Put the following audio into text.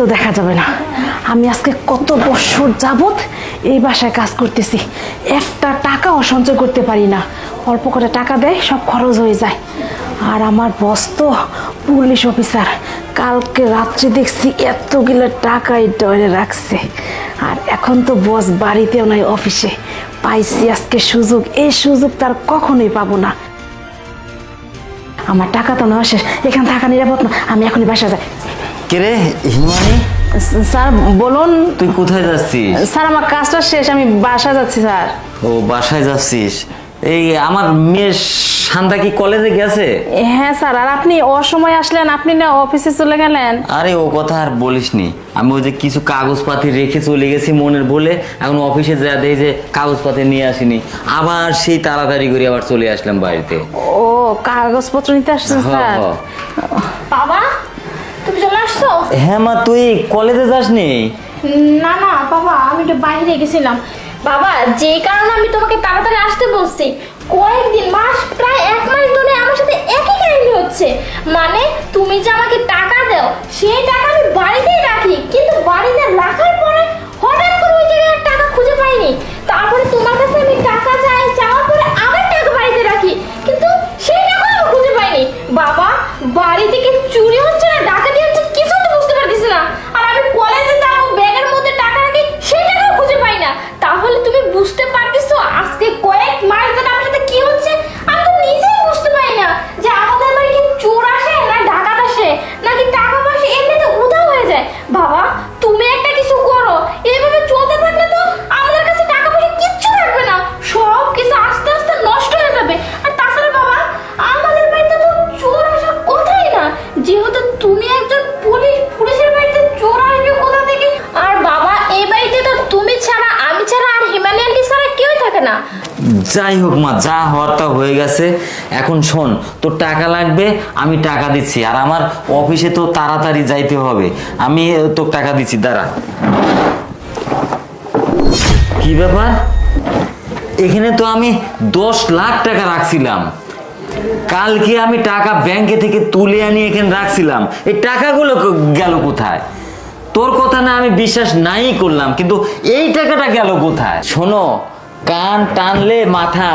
তো দেখা যাবে না। আমি আজকে কত বছর যাবত এই বাসায় কাজ করতেছি, একটা টাকাও সঞ্চয় করতে পারি না। অল্প করে টাকা দেয়, সব খরচ হয়ে যায়। আর আমার বস তো পুলিশ অফিসার, কালকে রাত্রে দেখছি এতগুলো টাকাই ডরে রাখছে। আর এখন তো বস বাড়িতেও নাই, অফিসে। পাইছি আজকে সুযোগ, এই সুযোগ তার কখনোই পাবো না। আমার টাকা তো নেওয়া শেষ, এখানে থাকা নিরাপদ না, আমি এখনই বাসা যাই। কে রে হিমানি? স্যার বলুন। তুই কোথায় যাচ্ছিস? স্যার আমার কাজটা শেষ, আমি বাসা যাচ্ছি স্যার। ও বাসায় যাচ্ছিস? এই আমার মেয়ে শান্তা কি কলেজে গেছে? হ্যাঁ স্যার। আর আপনি অসময় আসলেন, আপনি না অফিসে চলে গেলেন? আরে ও কথা আর বলিসনি, আমি ওই যে কিছু কাগজপাতি রেখে চলে গেছি মনের ভুলে। এখন অফিসে যা দেখি যে কাগজপাতি নিয়ে আসিনি, আবার সেই তাড়াতাড়ি করে আবার চলে আসলাম বাড়িতে। ও কাগজপত্র নিতে আসছেন স্যার? বাবা তুমি চলে আসছো? হ্যাঁ মা, তুই কলেজে যাসনি? না না বাবা, আমি একটু বাইরে গেছিলাম। বাবা যে কারণে আমি তোমাকে তাড়াতাড়ি আসতে বলছি, কয়েকদিন প্রায় 1 মাস ধরে আমার সাথে একই কাহিনী হচ্ছে। মানে তুমি যে আমাকে টাকা দাও, সেই টাকা আমি বাড়িতেই রাখি, কিন্তু বাড়িতে রাখার পরে হঠাৎ করে ওই জায়গায় টাকা খুঁজে পাইনি। তারপরে তোমার কাছে আমি টাকা চাই, চাওয়ার পরে আবার টাকা বাড়িতে রাখি, কিন্তু সেই টাকা আমি খুঁজে পাইনি। বাবা বাড়ি থেকে চুরি হচ্ছে না ডাকাতি হচ্ছে, কিছু তো বুঝতে পারতেছি না। আর আমি কলেজে যাবো, ব্যাগের মধ্যে টাকা রাখি, সেই টাকাও খুঁজে পাই না। তাহলে তুমি বুঝতে পারতেছো আজকে কয়েক মাস ধরে আমার সাথে কি হচ্ছে? আমি তো নিজেই বুঝতে পারি না যে আমাদের বাড়ি কি চোর আসে না ডাকাত আসে, নাকি টাকা পয়সা এমনিতে উধাও হয়ে যায়। বাবা তুমি একটা কিছু করো, এইভাবে চলতে থাকলে তো আমাদের কাছে টাকা পয়সা কিচ্ছু থাকবে না, সব কিছু আস্তে আস্তে নষ্ট হয়ে যাবে। আর তাছাড়া বাবা আমাদের বাড়িতে তো চোর আসার কথাই না, যেহেতু তুমি একজন পুলিশের বাড়িতে চোর আসবে কোথা থেকে? আর বাবা এই বাড়িতে তো তুমি ছাড়া, আমি ছাড়া আর হিমালয় আন্টি ছাড়া কেউই থাকে না। যাই হোক মা, যা হওয়ার তা হয়ে গেছে। এখন শোন, তোর টাকা লাগবে, আমি টাকা দিচ্ছি। আর আমার অফিসে তো তাড়াতাড়ি যাইতে হবে, আমি তোর টাকা দিচ্ছি, দাঁড়া। কি ব্যাপার? এখানে তো আমি 10 লাখ টাকা রাখছিলাম। কালকে আমি টাকা ব্যাংকে থেকে তুলে আনি এখানে রাখছিলাম, এই টাকাগুলো গেল কোথায়? তোর কথা না আমি বিশ্বাস নাই করলাম, কিন্তু এই টাকাটা গেল কোথায়? শোনো, কান টানলে মাথা